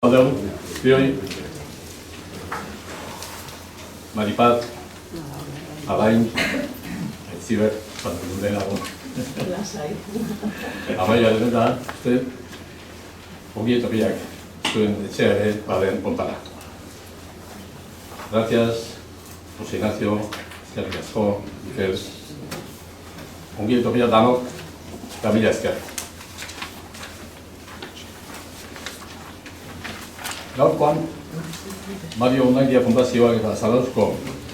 Adeu, bioi, Maripat, Alain, Aitziber, Santelunde dago. Amaia dena da, uste, ongi etorriak zuen etxea ere baden ontara. Gracias, José Ignacio, eskerrik asko, Mikel. Ongi etorriak danok, eta mila esker. Gaurkoan, Mario Ondaindia Fundazioak eta Zarauzko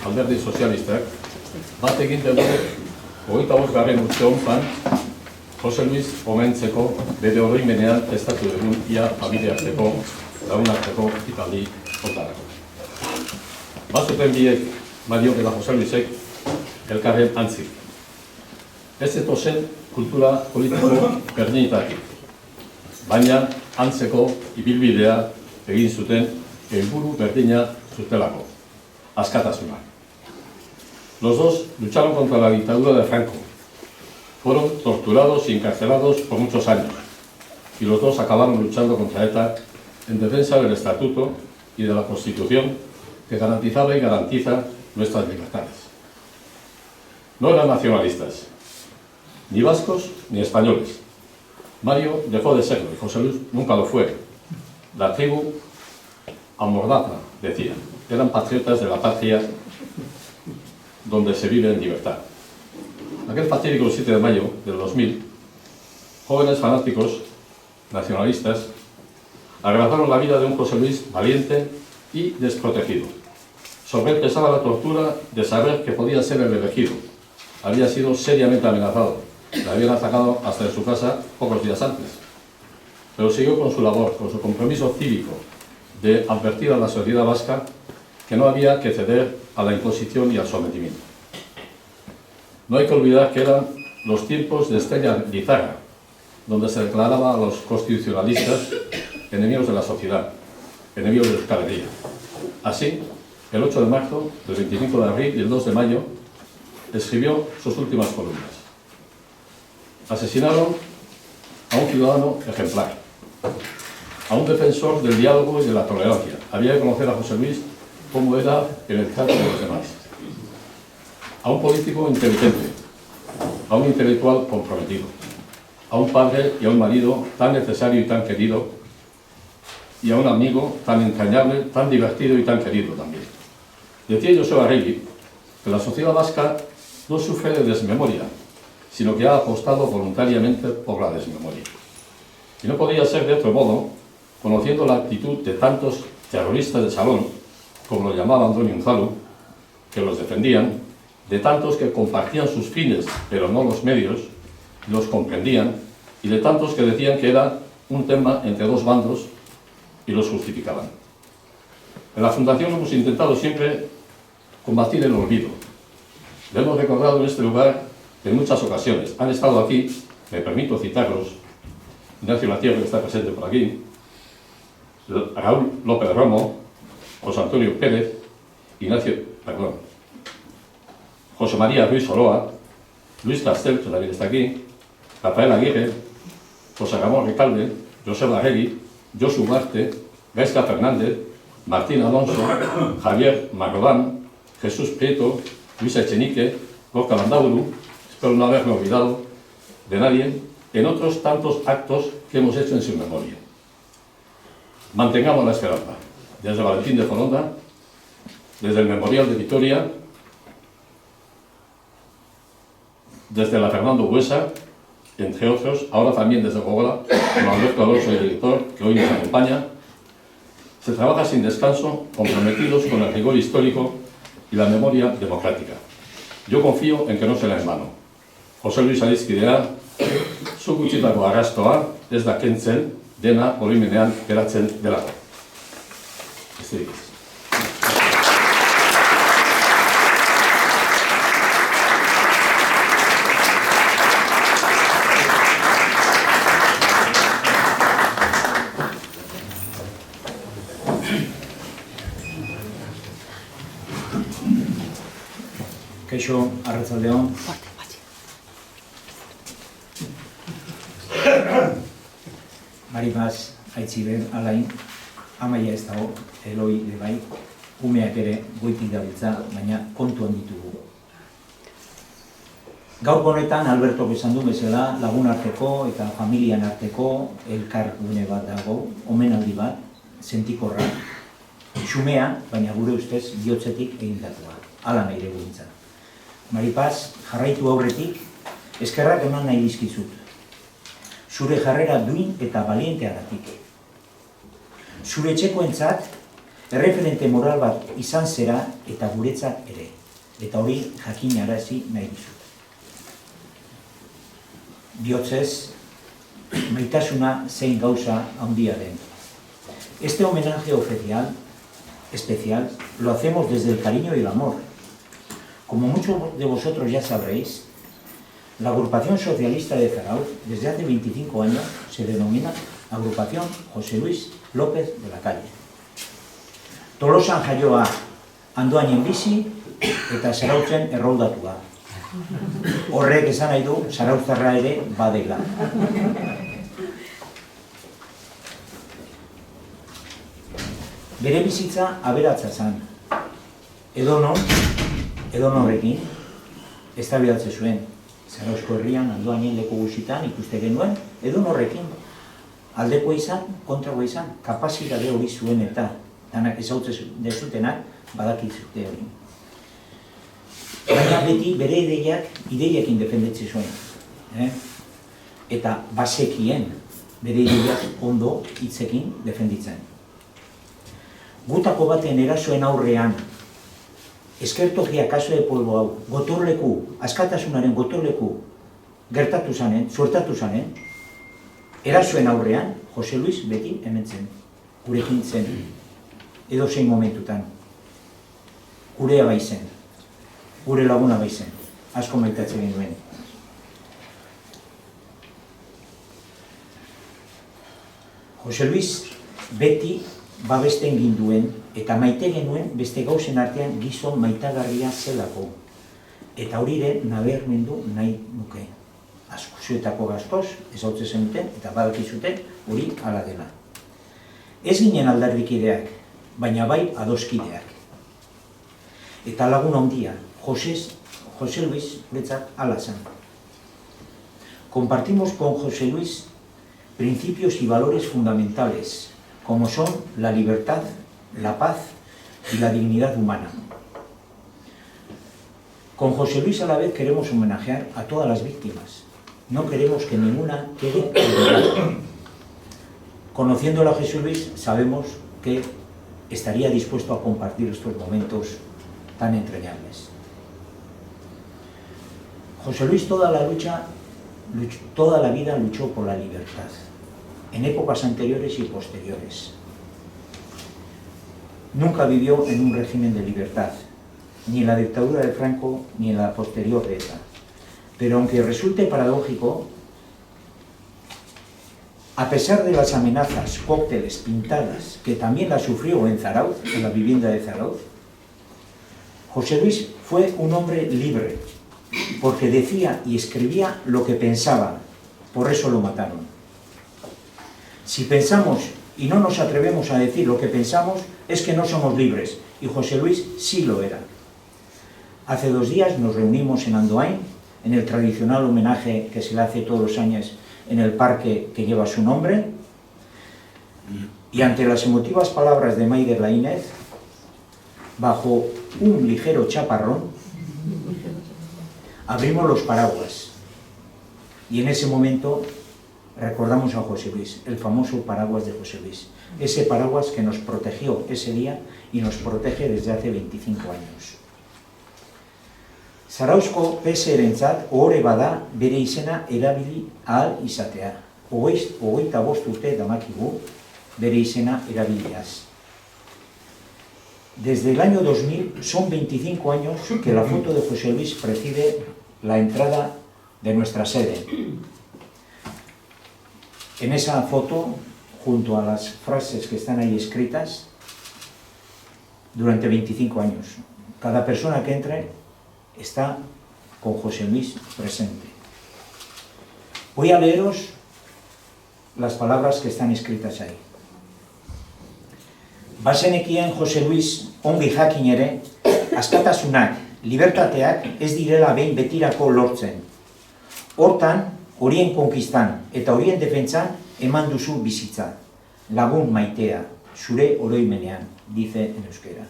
Alderdi Sozialistak bat egin dugu 25. urte honetan Jose Luis omentzeko bere oroimenean prestatu dugun ia familiarteko lagunarteko ekitaldi hontarako. Bazuten biek Mario eta Jose Luisek elkarren antzik. Ez zetozen kultura politiko berdinetatik, baina antzeko ibilbidea egin zuten helburu berdina zutelako, askatasuna. Los dos lucharon contra la dictadura de Franco. Fueron torturados y encarcelados por muchos años. Y los dos acabaron luchando contra ETA en defensa del Estatuto y de la Constitución que garantizaba y garantiza nuestras libertades. No eran nacionalistas, ni vascos ni españoles. Mario dejó de serlo y José Luis nunca lo fue. La tribu amordazna, decían, eran patriotas de la patria donde se vive en libertad. Aquel fatídico 7 de mayo del 2000, jóvenes fanáticos nacionalistas arrebataron la vida de un José Luis valiente y desprotegido. Sobre él pesaba la tortura de saber que podía ser el elegido. Había sido seriamente amenazado. Le habían atacado hasta en su casa pocos días antes. Pero siguió con su labor, con su compromiso cívico de advertir a la sociedad vasca que no había que ceder a la imposición y al sometimiento. No hay que olvidar que eran los tiempos de Estella Lizarra, donde se declaraba a los constitucionalistas enemigos de la sociedad, enemigos de Euskal Herria. Así, el 8 de marzo, el 25 de abril y el 2 de mayo, escribió sus últimas columnas. Asesinaron a un ciudadano ejemplar, a un defensor del diálogo y de la tolerancia. Había que conocer a José Luis como era en el trato de los demás. A un político inteligente, a un intelectual comprometido, a un padre y a un marido tan necesario y tan querido, y a un amigo tan entrañable, tan divertido y tan querido también. Decía Joseba Arregui que la sociedad vasca no sufre de desmemoria, sino que ha apostado voluntariamente por la desmemoria. Y no podía ser de otro modo, conociendo la actitud de tantos terroristas de salón, como lo llamaba Antonio Unzalu, que los defendían, de tantos que compartían sus fines, pero no los medios, los comprendían, y de tantos que decían que era un tema entre dos bandos y los justificaban. En la Fundación hemos intentado siempre combatir el olvido. Le hemos recordado en este lugar en muchas ocasiones. Han estado aquí, me permito citarlos, Ignacio Latierra, que está presente por aquí, Raúl López Romo, José Antonio Pérez, José María Ruiz Oroa, Luis Castel, que también está aquí, Rafael Aguirre, José Ramón Recalde, José Arregui, Josu Ugarte, Gaisca Fernández, Martín Alonso, Javier Marrodán, Jesús Prieto, Luis Echenique, Gorka Landaburu, espero no haberme olvidado de nadie, en otros tantos actos que hemos hecho en su memoria. Mantengamos la esperanza. Desde Valentín de Foronda, desde el Memorial de Vitoria, desde la Fernando Buesa, entre otros, ahora también desde Gogola, con Alberto Alonso, el director, que hoy nos acompaña, se trabaja sin descanso, comprometidos con el rigor histórico y la memoria democrática. Yo confío en que no será en vano. Jose Luis Arizkidea, zu gutxitako arrastoa, ez da kentzen, dena oroimenean geratzen delako. Besterik ez. Kaixo, arratsaldeon. Maribaz, Aitziber, Alain, amaia ez dago, Eloi ere bai, umeak ere goitik gabiltza, baina kontuan ditugu. Gaur honetan, Albertok esan du bezala, lagun arteko eta familian arteko elkargune bat dago, omenaldi bat, sentikorra, xumea, baina gure ustez bihotzetik egindatua, hala nahi dugu gintzat. Maripaz, jarraitu aurretik, eskerrak eman nahi dizkizut. Zure jarrera duin eta balienteagatik. Zure etxekoentzat, erreferente moral bat izan zera eta guretzat ere. Eta hori jakinarazi nahi dizut. Bihotzez, maitasuna zein gauza handia den. Este homenaje especial, lo hacemos desde el cariño y el amor. Como muchos de vosotros ya sabréis, la agrupación socialista de Zarautz, desde hace 25 años, se denomina Agrupación José Luis López de la Calle. Tolosan jaioa Andoainen bizi eta Zarautzen erroldatua. Horrek esan nahi du zarauztarra ere badela. Bere bizitza aberatsa zen. Edonorrekin eztabaidatzen zuen. Zarauzko herrian, Andoainen leku guztietan ikuste genuen, edonorrekin aldekoa izan, kontrakoa izan, kapazitate hori zuen eta danak ezagutzen dezutenak badakizute hori. Baina beti bere ideiekin defendetzen zuen. Eta bazekien bere ideiak ondo hitzekin defenditzen. Gutako baten erasoen aurrean, eskertokia kaso de pueblo hau, gotorleku, askatasunaren gotorleku gertatu zanen, suertatu zanen, erasoen aurrean, Jose Luis beti hemen zen, gurekin zen, edo zein momentutan. Gurea bai zen, gure laguna bai zen, asko maitatzen genuen. Jose Luis beti babesten ginduen eta maite genuen beste gauzen artean gizon maitagarria zelako. Eta hori ere nabarmendu nahi nuke. Zuetako gaztoz, ezautzen zenuten eta badakizuten hori hala dela. Ez ginen aldarrikideak, baina bai adoskideak. Eta lagun handia, José Luis betzat hala zen. Compartimos con José Luis principios y valores fundamentales, como son la libertad, la paz y la dignidad humana. Con José Luis a la vez queremos homenajear a todas las víctimas. No queremos que ninguna quede olvidada. Conociéndolo a José Luis, sabemos que estaría dispuesto a compartir estos momentos tan entrañables. José Luis toda la vida luchó por la libertad, en épocas anteriores y posteriores. Nunca vivió en un régimen de libertad, ni en la dictadura de Franco, ni en la posterior de ETA. Pero aunque resulte paradójico, a pesar de las amenazas, cócteles, pintadas, que también las sufrió en Zarautz, en la vivienda de Zarautz, José Luis fue un hombre libre, porque decía y escribía lo que pensaba, por eso lo mataron. Si pensamos y no nos atrevemos a decir lo que pensamos, es que no somos libres, y José Luis sí lo era. Hace 2 días nos reunimos en Andoain, en el tradicional homenaje que se le hace todos los años en el parque que lleva su nombre, y ante las emotivas palabras de Maider Laínez, bajo un ligero chaparrón, abrimos los paraguas, y en ese momento recordamos a José Luis, el famoso paraguas de José Luis, ese paraguas que nos protegió ese día y nos protege desde hace 25 años. Zarauzko PSrentzat ohore bada bere izena erabili ahal izatea. 25 urte damakigu bere izena erabiliaz. Desde el año 2000 son 25 años que la foto de José Luis preside la entrada de nuestra sede. En esa foto, junto a las frases que están ahí escritas, durante 25 años, cada persona que entre está con José Luis presente. Voy a leeros las palabras que están escritas ahí. Bazenekien Jose Luis ongi jakin ere, askatasunak, libertateak ez direla behin betirako lortzen. Hortan, horien konkistan eta horien defentsan eman duzu bizitza. Lagun maitea, zure oroimenean, dice en euskera.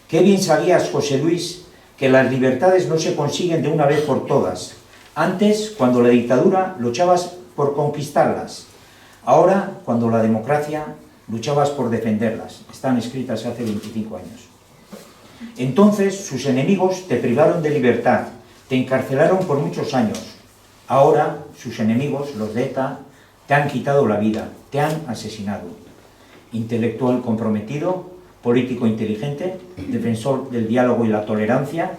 Qué bien sabías, José Luis, que las libertades no se consiguen de una vez por todas. Antes, cuando la dictadura, luchabas por conquistarlas. Ahora, cuando la democracia, luchabas por defenderlas. Están escritas hace 25 años. Entonces, sus enemigos te privaron de libertad, te encarcelaron por muchos años. Ahora, sus enemigos, los de ETA, te han quitado la vida, te han asesinado. Intelectual comprometido, político inteligente, defensor del diálogo y la tolerancia,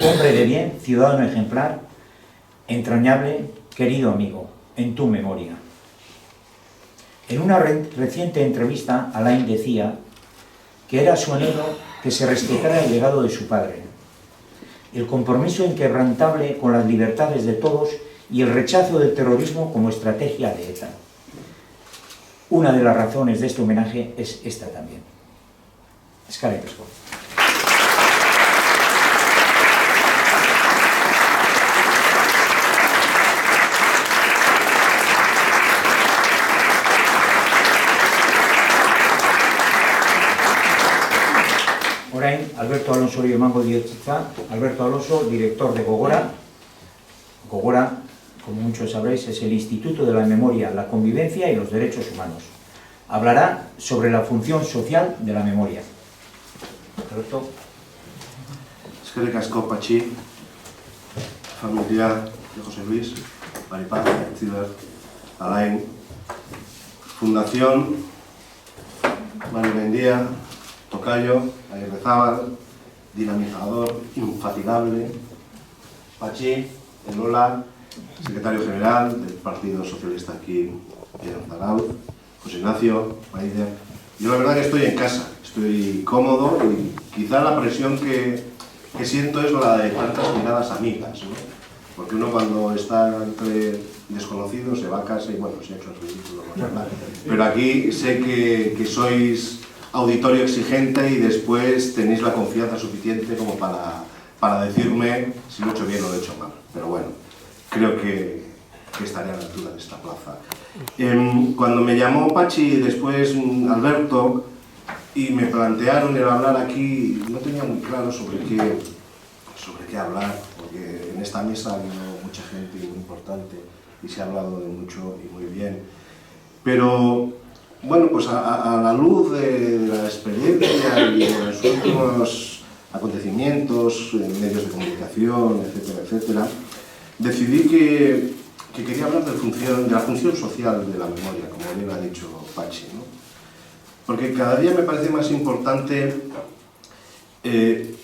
hombre de bien, ciudadano ejemplar, entrañable, querido amigo, en tu memoria. En una reciente entrevista, Alain decía que era su anhelo que se respetara el legado de su padre, el compromiso inquebrantable con las libertades de todos y el rechazo del terrorismo como estrategia de ETA. Una de las razones de este homenaje es esta también. Eskerrik asko. Orain, Alberto Alonso emango diotza. Alberto Alonso, director de Gogora. Gogora, como muchos sabréis, es el Instituto de la Memoria, la Convivencia y los Derechos Humanos. Hablará sobre la función social de la memoria. Alberto. Eskerrik asko, Patxi, familia de José Luis, Maripaz, Ciber, Alain, Fundación, Mario Mendía, Tocayo, Aguirrezábal, dinamizador infatigable, Patxi, Elola, secretario general del Partido Socialista aquí en Zarauz, José Ignacio, Maide. Yo la verdad que estoy en casa, estoy cómodo y quizá la presión que siento es la de tantas miradas amigas, ¿no? Porque uno cuando está entre desconocidos se va a casa y bueno, se ha hecho el ridículo, ¿no? Pero aquí sé que sois auditorio exigente y después tenéis la confianza suficiente como para decirme si lo he hecho bien o lo he hecho mal. Pero bueno, creo que estaré a la altura de esta plaza. Cuando me llamó Patxi y después Alberto y me plantearon el hablar aquí, no tenía muy claro sobre qué hablar, porque en esta mesa ha habido mucha gente muy importante y se ha hablado de mucho y muy bien. Pero bueno, pues a la luz de la experiencia y de los últimos acontecimientos en medios de comunicación, etcétera, etcétera, decidí que quería hablar de la función social de la memoria, como bien ha dicho Patxi, ¿no? Porque cada día me parece más importante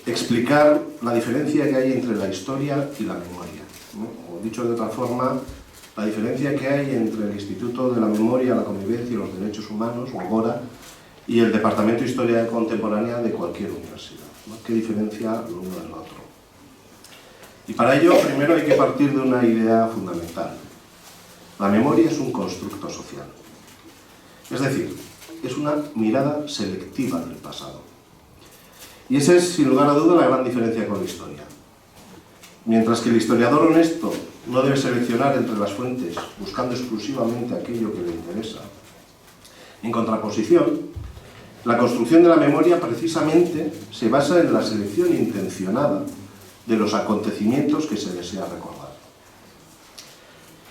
explicar la diferencia que hay entre la historia y la memoria, ¿no? O dicho de otra forma, la diferencia que hay entre el Instituto de la Memoria, la Convivencia y los Derechos Humanos, o GORA, y el Departamento de Historia Contemporánea de cualquier universidad, ¿no? ¿Qué diferencia lo uno del otro? Y para ello, primero hay que partir de una idea fundamental. La memoria es un constructo social. Es decir, es una mirada selectiva del pasado. Y esa es, sin lugar a duda, la gran diferencia con la historia. Mientras que el historiador honesto no debe seleccionar entre las fuentes, buscando exclusivamente aquello que le interesa. En contraposición, la construcción de la memoria precisamente se basa en la selección intencionada de los acontecimientos que se desea recordar.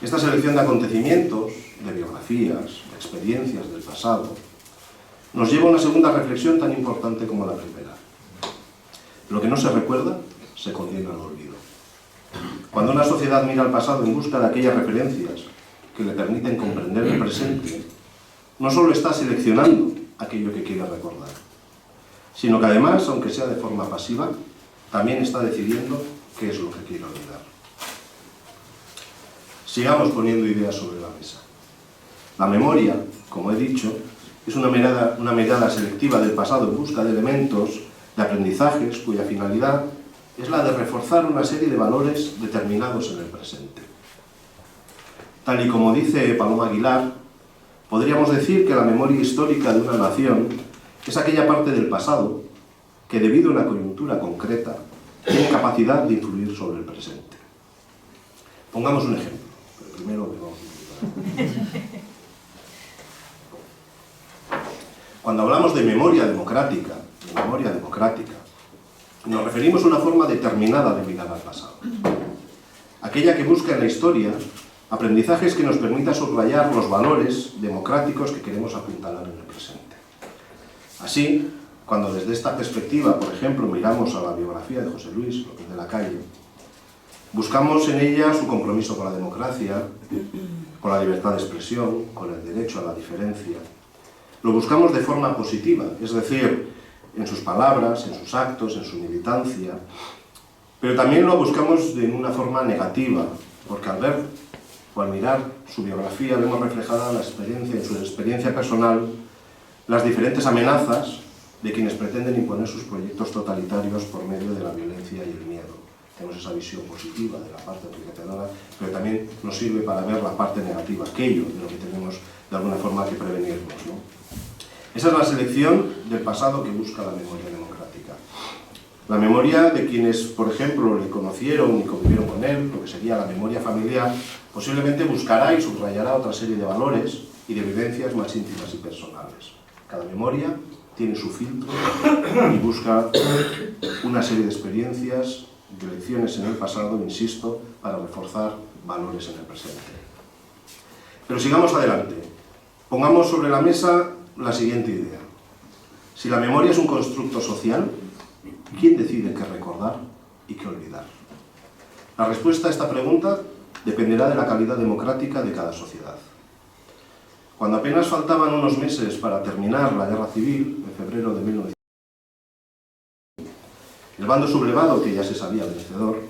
Esta selección de acontecimientos, de biografías, de experiencias del pasado, nos lleva a una segunda reflexión tan importante como la primera. Lo que no se recuerda se condena al olvido. Cuando una sociedad mira al pasado en busca de aquellas referencias que le permiten comprender el presente, no solo está seleccionando aquello que quiere recordar, sino que además, aunque sea de forma pasiva, también está decidiendo qué es lo que quiere olvidar. Sigamos poniendo ideas sobre la mesa. La memoria, como he dicho, es una mirada selectiva del pasado en busca de elementos, de aprendizajes, cuya finalidad es la de reforzar una serie de valores determinados en el presente. Tal y como dice Paloma Aguilar, podríamos decir que la memoria histórica de una nación es aquella parte del pasado que, debido a una coyuntura concreta, tiene capacidad de influir sobre el presente. Pongamos un ejemplo, pero primero me vamos a explicar. Cuando hablamos de memoria democrática, nos referimos a una forma determinada de mirar al pasado. Aquella que busca en la historia aprendizajes que nos permitan subrayar los valores democráticos que queremos apuntalar en el presente. Así, cuando desde esta perspectiva, por ejemplo, miramos a la biografía de José Luis López de Lacalle, buscamos en ella su compromiso con la democracia, con la libertad de expresión, con el derecho a la diferencia. Lo buscamos de forma positiva, es decir, en sus palabras, en sus actos, en su militancia, pero también lo buscamos de una forma negativa, porque al ver o al mirar su biografía vemos reflejada en su experiencia personal las diferentes amenazas de quienes pretenden imponer sus proyectos totalitarios por medio de la violencia y el miedo. Tenemos esa visión positiva de la parte enriquecedora, pero también nos sirve para ver la parte negativa, aquello de lo que tenemos de alguna forma que prevenirnos, ¿no? Esa es la selección del pasado que busca la memoria democrática. La memoria de quienes, por ejemplo, le conocieron y convivieron con él, lo que sería la memoria familiar, posiblemente buscará y subrayará otra serie de valores y de vivencias más íntimas y personales. Cada memoria tiene su filtro y busca una serie de experiencias, de lecciones en el pasado, insisto, para reforzar valores en el presente. Pero sigamos adelante. Pongamos sobre la mesa la siguiente idea. Si la memoria es un constructo social, ¿quién decide qué recordar y qué olvidar? La respuesta a esta pregunta dependerá de la calidad democrática de cada sociedad. Cuando apenas faltaban unos meses para terminar la guerra civil, en febrero de 1900, el bando sublevado, que ya se sabía vencedor,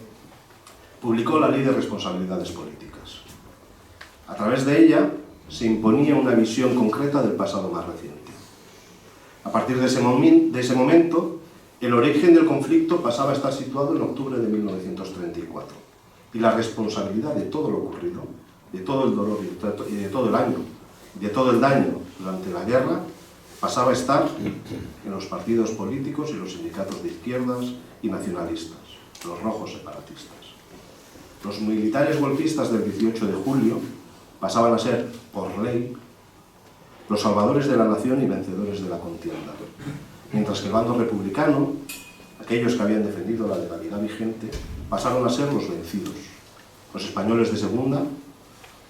publicó la Ley de Responsabilidades Políticas. A través de ella se imponía una visión concreta del pasado más reciente. A partir de ese momento, el origen del conflicto pasaba a estar situado en octubre de 1934 y la responsabilidad de todo lo ocurrido, de todo el dolor y de todo el año, de todo el daño durante la guerra, pasaba a estar en los partidos políticos y los sindicatos de izquierdas y nacionalistas, los rojos separatistas. Los militares golpistas del 18 de julio pasaban a ser, por ley, los salvadores de la nación y vencedores de la contienda, mientras que el bando republicano, aquellos que habían defendido la legalidad vigente, pasaron a ser los vencidos, los españoles de segunda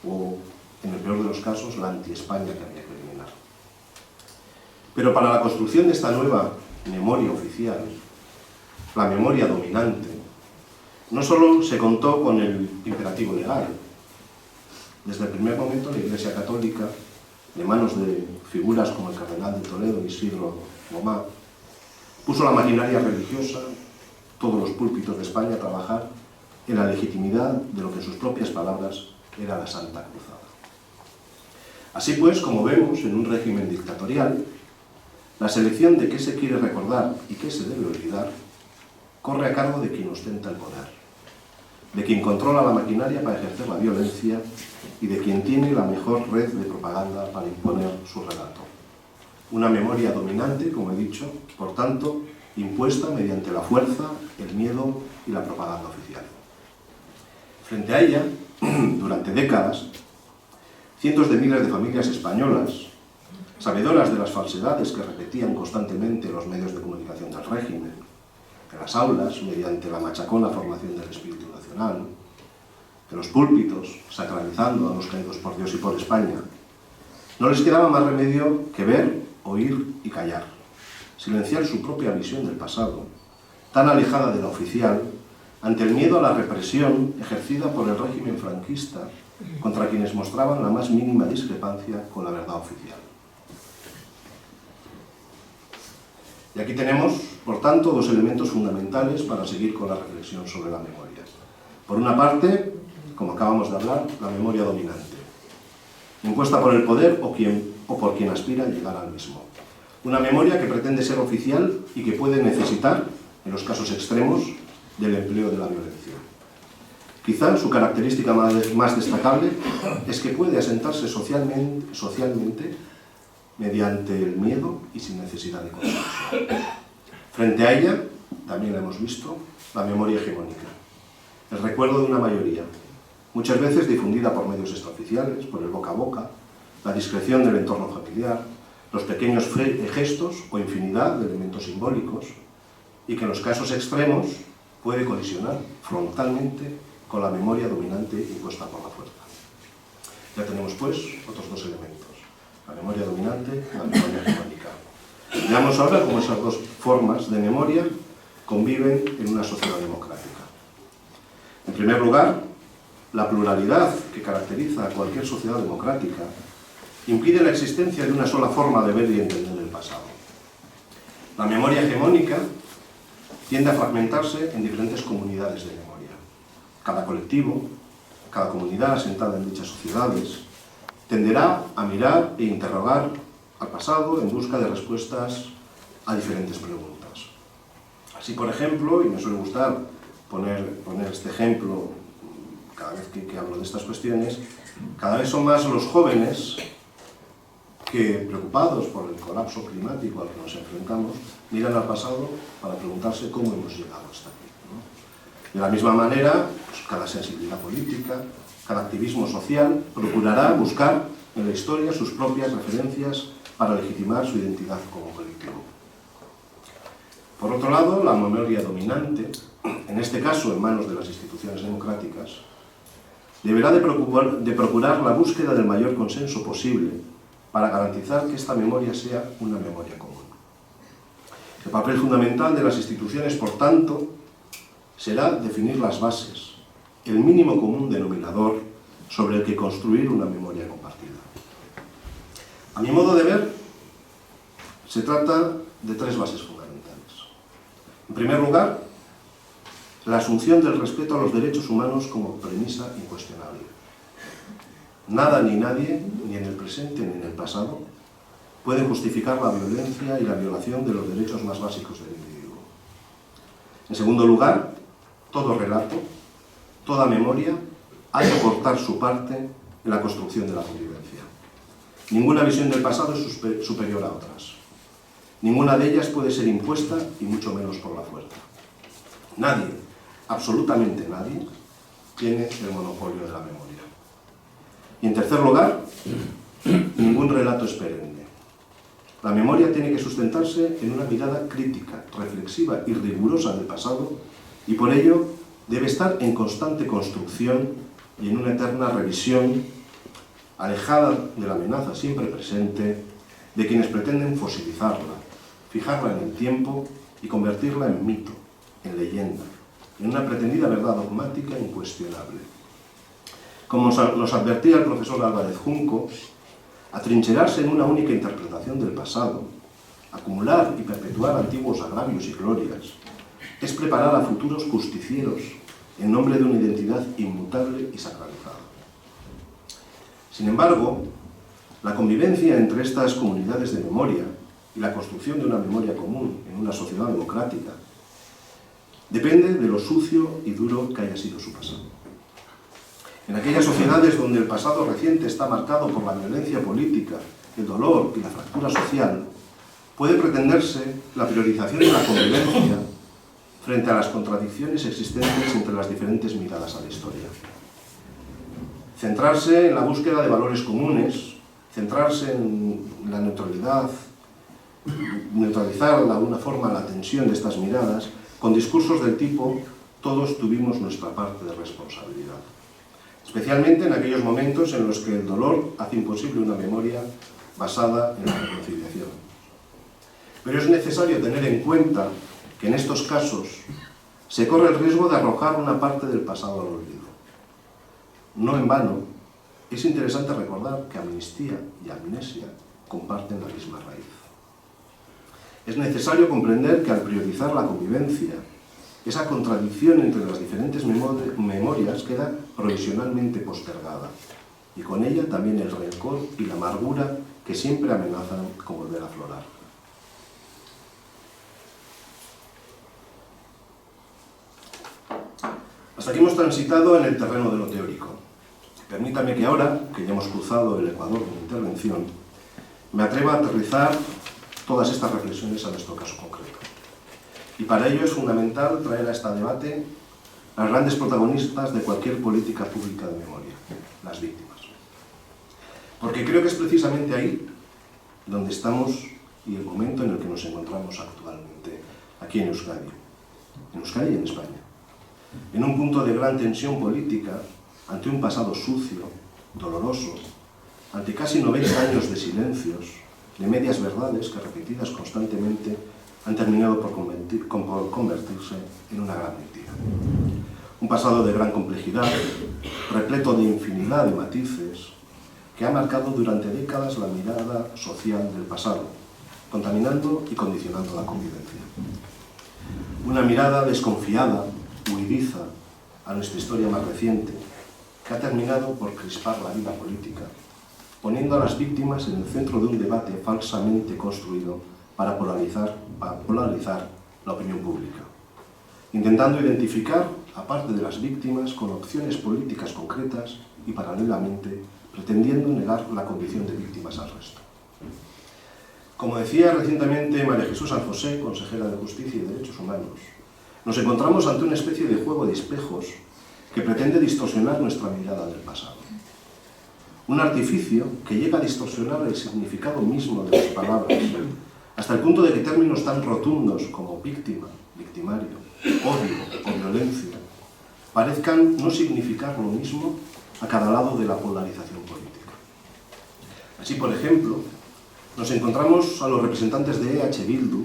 o, en el peor de los casos, la anti-España que había que eliminar. Pero para la construcción de esta nueva memoria oficial, la memoria dominante, no solo se contó con el imperativo legal. Desde el primer momento la Iglesia Católica, de manos de figuras como el cardenal de Toledo, Isidro Gomá, puso la maquinaria religiosa, todos los púlpitos de España, a trabajar en la legitimidad de lo que en sus propias palabras era la Santa Cruzada. Así pues, como vemos en un régimen dictatorial, la selección de qué se quiere recordar y qué se debe olvidar corre a cargo de quien ostenta el poder, de quien controla la maquinaria para ejercer la violencia y de quien tiene la mejor red de propaganda para imponer su relato. Una memoria dominante, como he dicho, por tanto, impuesta mediante la fuerza, el miedo y la propaganda oficial. Frente a ella, durante décadas, cientos de miles de familias españolas, sabedoras de las falsedades que repetían constantemente los medios de comunicación del régimen, en las aulas, mediante la machacona formación del espíritu nacional, en los púlpitos, sacralizando a los caídos por Dios y por España, no les quedaba más remedio que ver, oír y callar, silenciar su propia visión del pasado, tan alejada de la oficial, ante el miedo a la represión ejercida por el régimen franquista contra quienes mostraban la más mínima discrepancia con la verdad oficial. Y aquí tenemos, por tanto, dos elementos fundamentales para seguir con la reflexión sobre la memoria. Por una parte, como acabamos de hablar, la memoria dominante, impuesta por el poder o por quien aspira a llegar al mismo. Una memoria que pretende ser oficial y que puede necesitar, en los casos extremos, del empleo de la violencia. Quizá su característica más destacable es que puede asentarse socialmente mediante el miedo y sin necesidad de consenso. Frente a ella, también la hemos visto, la memoria hegemónica, el recuerdo de una mayoría, muchas veces difundida por medios extraoficiales, por el boca a boca, la discreción del entorno familiar, los pequeños gestos o infinidad de elementos simbólicos, y que en los casos extremos puede colisionar frontalmente con la memoria dominante impuesta por la fuerza. Ya tenemos, pues, otros dos elementos, la memoria dominante y la memoria hegemónica. Veamos ahora cómo esas dos formas de memoria conviven en una sociedad democrática. En primer lugar, la pluralidad que caracteriza a cualquier sociedad democrática impide la existencia de una sola forma de ver y entender el pasado. La memoria hegemónica tiende a fragmentarse en diferentes comunidades de memoria. Cada colectivo, cada comunidad asentada en dichas sociedades, tenderá a mirar e interrogar al pasado en busca de respuestas a diferentes preguntas. Así, por ejemplo, y me suele gustar poner este ejemplo cada vez que hablo de estas cuestiones, cada vez son más los jóvenes que, preocupados por el colapso climático al que nos enfrentamos, miran al pasado para preguntarse cómo hemos llegado hasta aquí, ¿no? De la misma manera, pues, cada sensibilidad política, cada activismo social procurará buscar en la historia sus propias referencias para legitimar su identidad como colectivo. Por otro lado, la memoria dominante, en este caso en manos de las instituciones democráticas, deberá de procurar la búsqueda del mayor consenso posible para garantizar que esta memoria sea una memoria común. El papel fundamental de las instituciones, por tanto, será definir las bases, el mínimo común denominador sobre el que construir una memoria compartida. A mi modo de ver, se trata de tres bases fundamentales. En primer lugar, la asunción del respeto a los derechos humanos como premisa incuestionable. Nada ni nadie, ni en el presente ni en el pasado, pueden justificar la violencia y la violación de los derechos más básicos del individuo. En segundo lugar, todo relato, toda memoria, ha de aportar su parte en la construcción de la convivencia. Ninguna visión del pasado es superior a otras. Ninguna de ellas puede ser impuesta, y mucho menos por la fuerza. Nadie, absolutamente nadie, tiene el monopolio de la memoria. Y en tercer lugar, ningún relato es perenne. La memoria tiene que sustentarse en una mirada crítica, reflexiva y rigurosa del pasado, y por ello debe estar en constante construcción y en una eterna revisión, alejada de la amenaza siempre presente de quienes pretenden fosilizarla, fijarla en el tiempo y convertirla en mito, en leyenda, en una pretendida verdad dogmática e incuestionable. Como nos advertía el profesor Álvarez Junco, atrincherarse en una única interpretación del pasado, acumular y perpetuar antiguos agravios y glorias, es preparar a futuros justicieros en nombre de una identidad inmutable y sacralizada. Sin embargo, la convivencia entre estas comunidades de memoria y la construcción de una memoria común en una sociedad democrática depende de lo sucio y duro que haya sido su pasado. En aquellas sociedades donde el pasado reciente está marcado por la violencia política, el dolor y la fractura social, puede pretenderse la priorización de la convivencia frente a las contradicciones existentes entre las diferentes miradas a la historia. Centrarse en la búsqueda de valores comunes, centrarse en la neutralidad, neutralizar de alguna forma la tensión de estas miradas, con discursos del tipo «todos tuvimos nuestra parte de responsabilidad», especialmente en aquellos momentos en los que el dolor hace imposible una memoria basada en la reconciliación. Pero es necesario tener en cuenta que en estos casos se corre el riesgo de arrojar una parte del pasado al olvido. No en vano, es interesante recordar que amnistía y amnesia comparten la misma raíz. Es necesario comprender que al priorizar la convivencia, esa contradicción entre las diferentes memorias queda provisionalmente postergada, y con ella también el rencor y la amargura que siempre amenazan con volver a aflorar. Hasta aquí hemos transitado en el terreno de lo teórico. Permítame que ahora, que ya hemos cruzado el ecuador de mi intervención, me atrevo a aterrizar todas estas reflexiones a nuestro caso concreto. Y para ello es fundamental traer a este debate las grandes protagonistas de cualquier política pública de memoria, las víctimas. Porque creo que es precisamente ahí donde estamos y el momento en el que nos encontramos actualmente, aquí en Euskadi y en España. En un punto de gran tensión política, ante un pasado sucio, doloroso, ante casi 90 años de silencios, de medias verdades que repetidas constantemente han terminado por convertirse en una gran mentira. Un pasado de gran complejidad, repleto de infinidad de matices, que ha marcado durante décadas la mirada social del pasado, contaminando y condicionando la convivencia. Una mirada desconfiada, huidiza, a nuestra historia más reciente, que ha terminado por crispar la vida política, poniendo a las víctimas en el centro de un debate falsamente construido para polarizar la opinión pública, intentando identificar a parte de las víctimas con opciones políticas concretas y, paralelamente, pretendiendo negar la condición de víctimas al resto. Como decía recientemente María Jesús San José, consejera de Justicia y Derechos Humanos, nos encontramos ante una especie de juego de espejos que pretende distorsionar nuestra mirada del pasado. Un artificio que llega a distorsionar el significado mismo de las palabras, hasta el punto de que términos tan rotundos como víctima, victimario, odio o violencia parezcan no significar lo mismo a cada lado de la polarización política. Así, por ejemplo, nos encontramos a los representantes de EH Bildu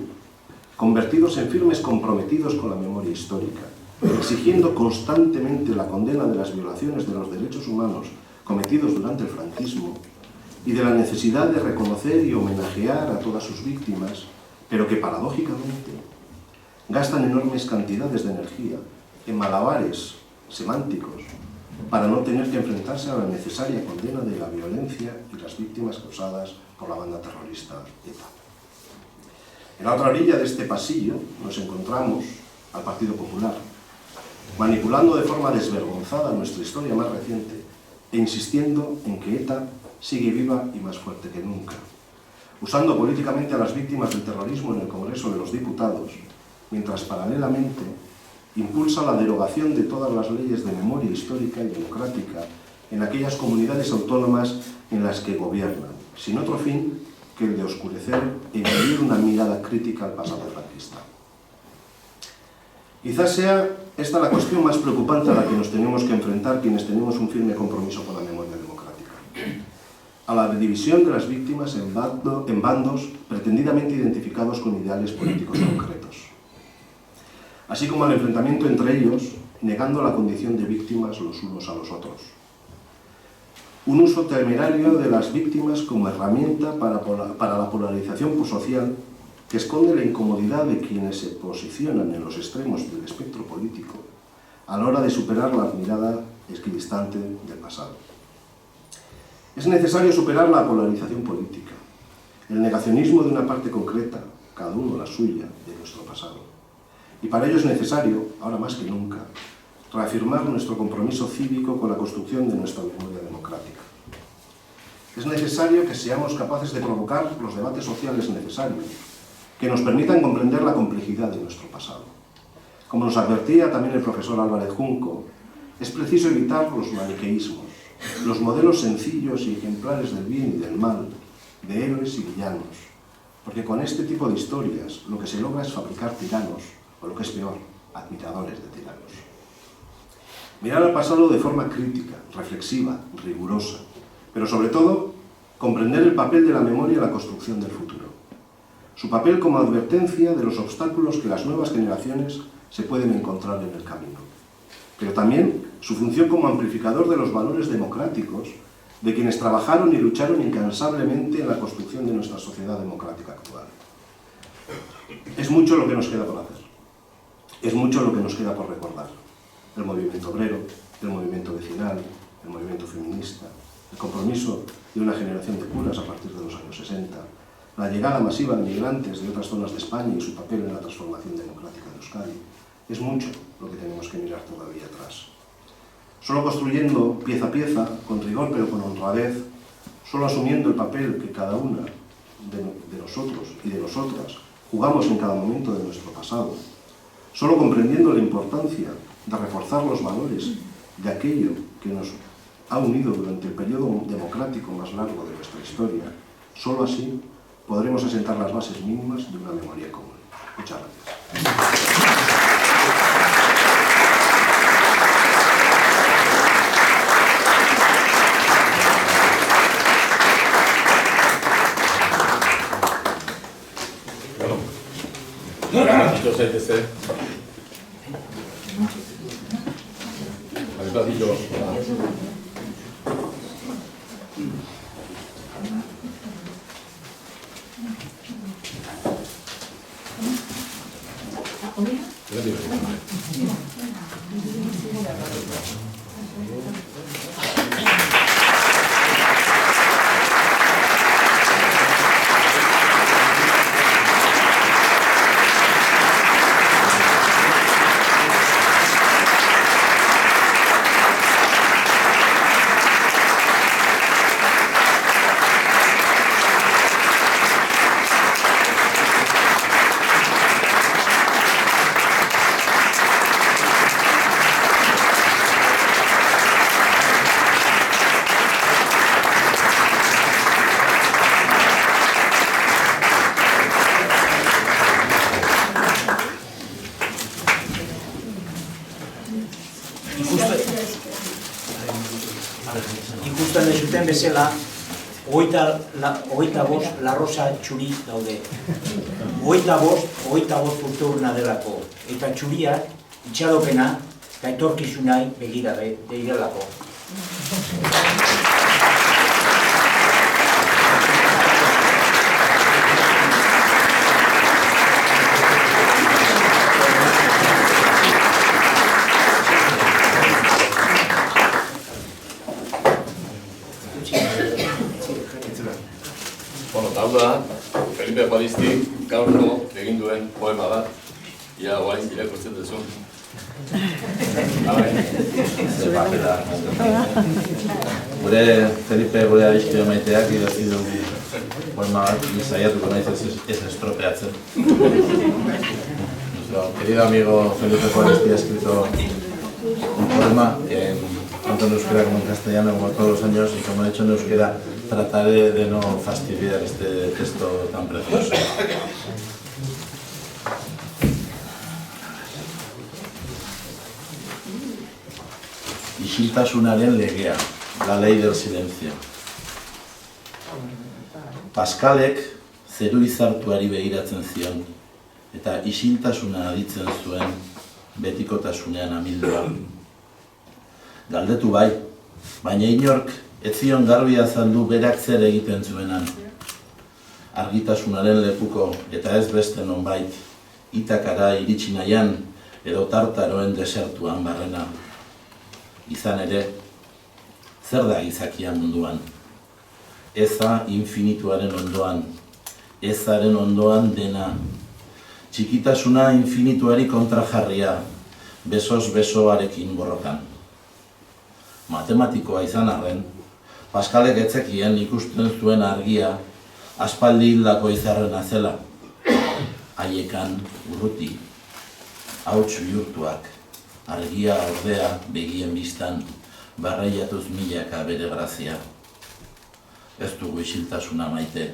convertidos en firmes comprometidos con la memoria histórica, exigiendo constantemente la condena de las violaciones de los derechos humanos cometidos durante el franquismo y de la necesidad de reconocer y homenajear a todas sus víctimas, pero que paradójicamente gastan enormes cantidades de energía en malabares semánticos para no tener que enfrentarse a la necesaria condena de la violencia y las víctimas causadas por la banda terrorista ETA. En la otra orilla de este pasillo nos encontramos al Partido Popular, manipulando de forma desvergonzada nuestra historia más reciente e insistiendo en que ETA sigue viva y más fuerte que nunca, usando políticamente a las víctimas del terrorismo en el Congreso de los Diputados, mientras paralelamente impulsa la derogación de todas las leyes de memoria histórica y democrática en aquellas comunidades autónomas en las que gobiernan, sin otro fin que el de oscurecer e impedir una mirada crítica al pasado franquista. Quizás sea esta la cuestión más preocupante a la que nos tenemos que enfrentar quienes tenemos un firme compromiso con la memoria democrática. A la división de las víctimas en bandos pretendidamente identificados con ideales políticos concretos, así como al enfrentamiento entre ellos, negando la condición de víctimas los unos a los otros. Un uso temerario de las víctimas como herramienta para la polarización social que esconde la incomodidad de quienes se posicionan en los extremos del espectro político a la hora de superar la mirada equidistante del pasado. Es necesario superar la polarización política, el negacionismo de una parte concreta, cada uno la suya, de nuestro pasado. Y para ello es necesario, ahora más que nunca, reafirmar nuestro compromiso cívico con la construcción de nuestra memoria democrática. Es necesario que seamos capaces de provocar los debates sociales necesarios que nos permitan comprender la complejidad de nuestro pasado. Como nos advertía también el profesor Álvarez Junco, es preciso evitar los maniqueísmos, los modelos sencillos y ejemplares del bien y del mal, de héroes y villanos, porque con este tipo de historias lo que se logra es fabricar tiranos, o lo que es peor, admiradores de tiranos. Mirar al pasado de forma crítica, reflexiva, rigurosa, pero sobre todo, comprender el papel de la memoria en la construcción del futuro. Su papel como advertencia de los obstáculos que las nuevas generaciones se pueden encontrar en el camino. Pero también su función como amplificador de los valores democráticos de quienes trabajaron y lucharon incansablemente en la construcción de nuestra sociedad democrática actual. Es mucho lo que nos queda por hacer. Es mucho lo que nos queda por recordar. El movimiento obrero, el movimiento vecinal, el movimiento feminista, el compromiso de una generación de curas a partir de los años 60, la llegada masiva de migrantes de otras zonas de España y su papel en la transformación democrática de Euskadi. Es mucho lo que tenemos que mirar todavía atrás. Solo construyendo pieza a pieza, con rigor pero con honradez, solo asumiendo el papel que cada una de nosotros y de nosotras jugamos en cada momento de nuestro pasado. Solo comprendiendo la importancia de reforzar los valores de aquello que nos ha unido durante el periodo democrático más largo de nuestra historia, solo así podremos asentar las bases mínimas de una memoria común. Muchas gracias. Yo zaitezte. Aipatio. Ikusten dezuten bezala, hogeita bost larrosa txuri daude. Hogeita bost urteurna delako. Eta txuriak itxadopena eta etorkizunai begira beirelako. Hau da, Felipe Juaristi gaurko egin duen poema bat. Ia guaiz irakurtzen duzu. Gure Felipe gure abizkio maiteak idatzi du poema bat, saiatuko naiz ez estropeatzen. Nuestro querido amigo Felipe Juaristi ha escrito un poema tanto en euskera como en castellano, como todos los años, y como he hecho en euskera, trataré de no fastidiar este texto tan precioso. Isiltasunaren legea, la ley del silencio. Pascalek zeru izartuari begiratzen zion, eta isiltasuna aditzen zuen betikotasunean amildua. Galdetu bai, baina inork ez zion garbi azaldu berak zer egiten zuenan. Argitasunaren lekuko eta ez beste nonbait, Itakara iritsi nahian edo Tartaroen desertuan barrena. Izan ere, zer da gizakia munduan? Eza infinituaren ondoan, ezaren ondoan dena. Txikitasuna infinituari kontrajarria, besoz besoarekin borrokan. Matematikoa izan arren, Pascalek etzekien ikusten zuen argia aspaldi hildako izarrena zela. Haiekan urruti, hauts bihurtuak, argia ordea begien biztan, barreiatuz milaka bere grazia. Ez dugu isiltasuna maite,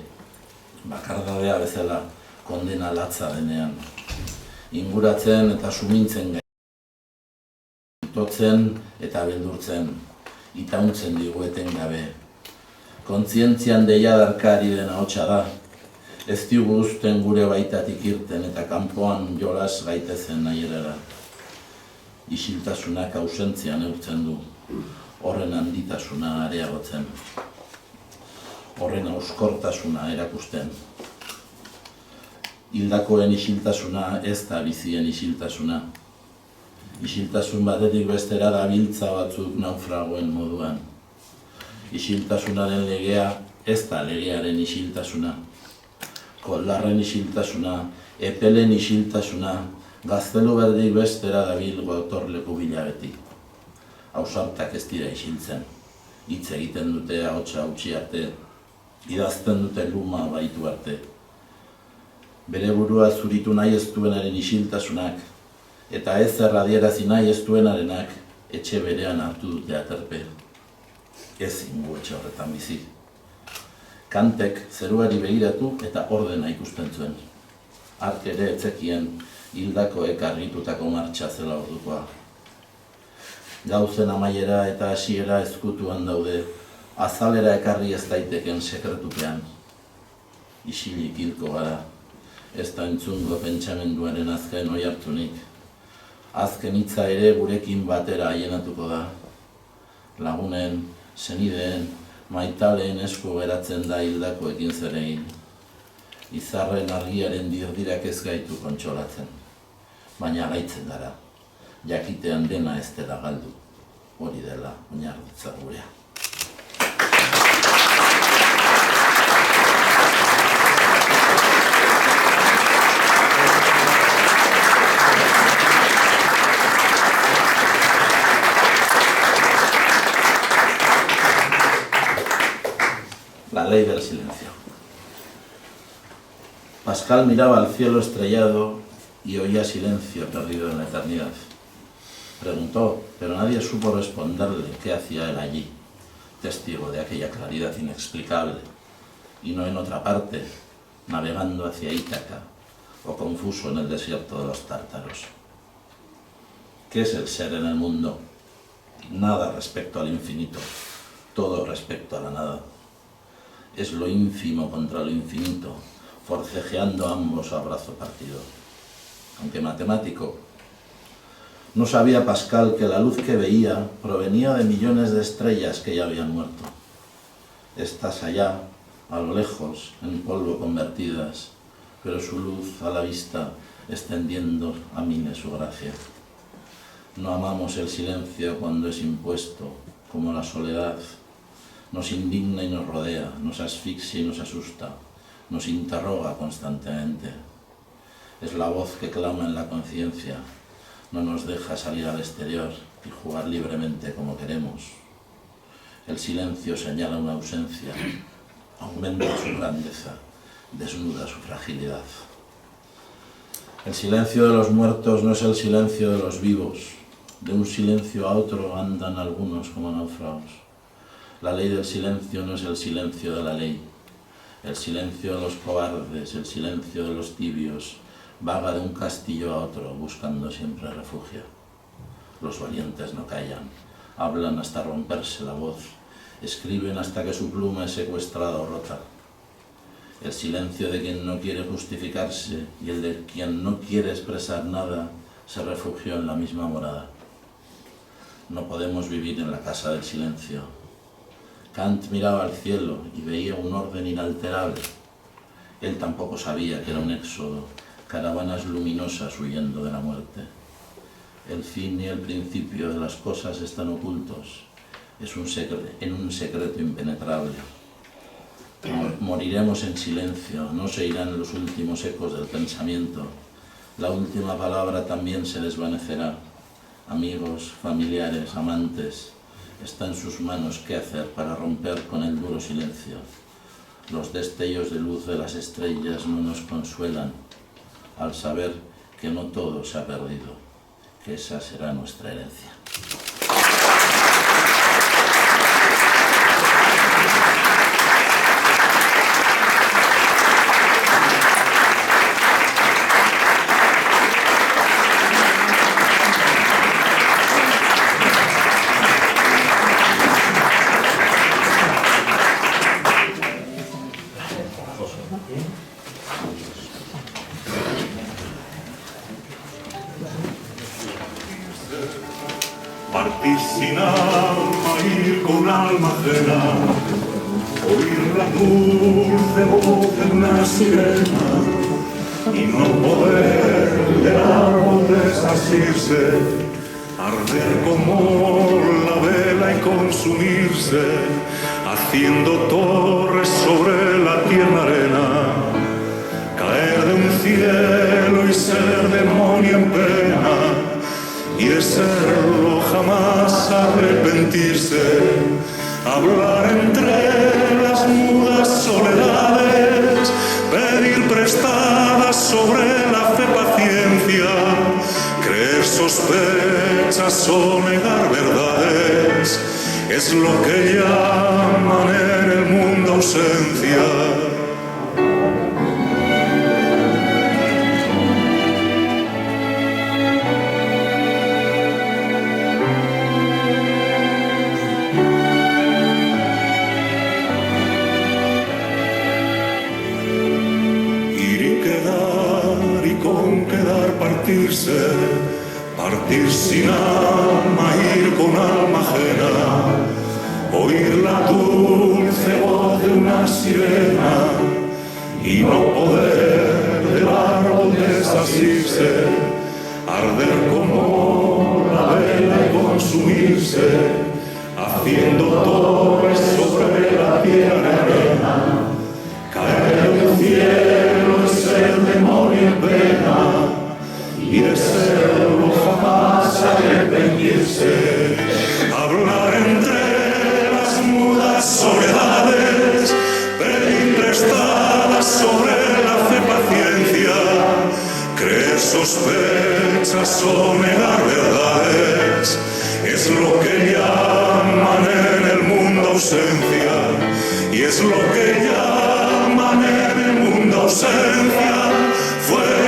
bakardadea bezala kondena latza denean. Inguratzen eta sumintzen totzen eta beldurtzen, itauntzen digu etengabe. Kontzientzian deia darkari den ahotsa da, ez digu uzten gure baitatik irten eta kanpoan jolas gaitezen nahierara. Isiltasunak ausentzia neurtzen du, horren handitasuna areagotzen, horren auskortasuna erakusten. Hildakoen isiltasuna ez da bizien isiltasuna. Isiltasun batetik bestera dabiltza batzuk naufragoen moduan. Isiltasunaren legea ez da legearen isiltasuna. Koldarren isiltasuna, epelen isiltasuna, gaztelu berdik bestera dabil gotorleku bilabeti. Ausartak ez dira isiltzen, hitz egiten dute ahotsa utzi arte. idazten dute luma baitu arte. Bere burua zuritu nahi ez duenaren isiltasunak, eta ez erradierazi nahi ez duenarenak etxe berean hartu dute aterpe. Ezin gu etxe horretan bizi. Kantek zeruari begiratu eta ordena ikusten zuen. Hark ere etzekien hildakoek argitutako martxa zela ordukoa. Gauzen amaiera eta hasiera ezkutuan daude, azalera ekarri ez daiteken sekretupean. Isilik hilko gara, ez da entzungo pentsamenduaren azken oihartzunik. Azken hitza ere gurekin batera aienatuko da. Lagunen, senideen, maitaleen esku geratzen da hildakoekin zer egin. Izarren argiaren dirdirak ez gaitu kontsolatzen, baina gaitzen gara, jakitean dena ez dela galdu, hori dela oinarritza gurea. La ley del silencio. Pascal miraba al cielo estrellado y oía silencio perdido en la eternidad. Preguntó, pero nadie supo responderle qué hacía él allí, testigo de aquella claridad inexplicable, y no en otra parte, navegando hacia Ítaca, o confuso en el desierto de los tártaros. ¿Qué es el ser en el mundo? Nada respecto al infinito, todo respecto a la nada. Es lo ínfimo contra lo infinito, forcejeando ambos a brazo partido. Aunque matemático, no sabía Pascal que la luz que veía provenía de millones de estrellas que ya habían muerto. Estas allá, a lo lejos, en polvo convertidas, pero su luz a la vista extendiendo a miles su gracia. No amamos el silencio cuando es impuesto, como la soledad. Nos indigna y nos rodea, nos asfixia y nos asusta, nos interroga constantemente. Es la voz que clama en la conciencia, no nos deja salir al exterior y jugar libremente como queremos. El silencio señala una ausencia, aumenta su grandeza, desnuda su fragilidad. El silencio de los muertos no es el silencio de los vivos. De un silencio a otro andan algunos como náufragos. La ley del silencio no es el silencio de la ley. El silencio de los cobardes, el silencio de los tibios, vaga de un castillo a otro, buscando siempre refugio. Los valientes no callan, hablan hasta romperse la voz, escriben hasta que su pluma es secuestrada o rota. El silencio de quien no quiere justificarse y el de quien no quiere expresar nada se refugió en la misma morada. No podemos vivir en la casa del silencio. Kant miraba al cielo y veía un orden inalterable. Él tampoco sabía que era un éxodo, caravanas luminosas huyendo de la muerte. El fin y el principio de las cosas están ocultos, en un secreto impenetrable. Moriremos en silencio, no se irán los últimos ecos del pensamiento. La última palabra también se desvanecerá. Amigos, familiares, amantes, está en sus manos qué hacer para romper con el duro silencio. Los destellos de luz de las estrellas no nos consuelan al saber que no todo se ha perdido, que esa será nuestra herencia. Partir sin alma, ir con alma ajena, oír la dulce voz de una sirena y no poder del árbol desasirse, arder como la vela y consumirse, haciendo torres sobre la tierna arena, caer de un cielo y ser demonio en pena, y de serlo jamás arrepentirse, hablar entre las mudas sonegar verdades es lo que llaman en el mundo ausencia. Partir sin alma, ir con alma ajena, oír la dulce voz de una sirena y no poder del árbol desasirse, arder como la vela y consumirse, haciendo torres sobre la tierra arena, caer del cielo y ser demonio en pena, y de serlo jamás arrepentirse, hablar entre las mudas soledades, pedir prestadas sobre la fe paciencia, creer sospechas o negar verdades, es lo que llaman en el mundo ausencia, y es lo que llaman en el mundo ausencia, fue